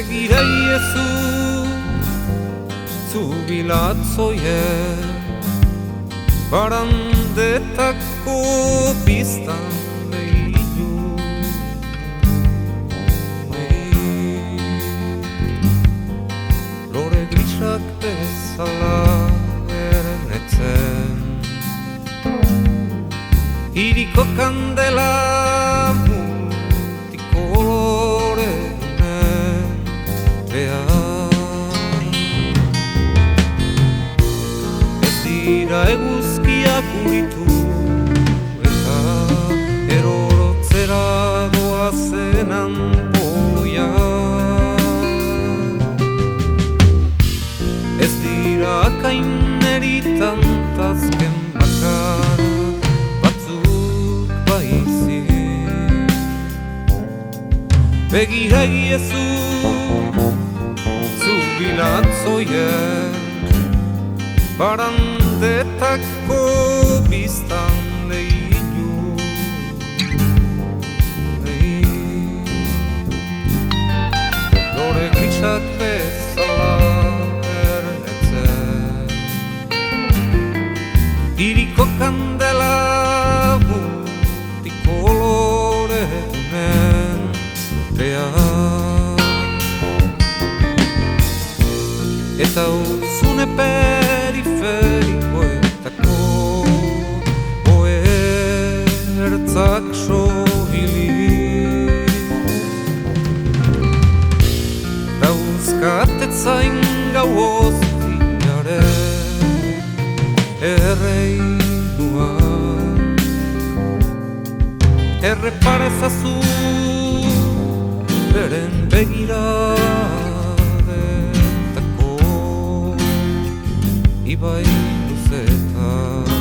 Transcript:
Begira iezu zubilatzoiek barandetako biztan lehidu. Lore grisak bezala ernetzen, hiriko kandela multikoloredunen behan. Ez dira eguzkiak uritu eta erorotzera doazen anboia. Ez dira akaineritan tazken bakar batzuk baizik. Begira iezu zubilatzoiek barandetako biztan lehidu. Lore grisak bezala ernetzen, hiriko kandela multikoloredunen behan. Eta uzune periferikoetako oertzak sohilik dauzkatetzain gau oztiaren erreinuan. Erreparezazu beren begiradetako ibai luzetan.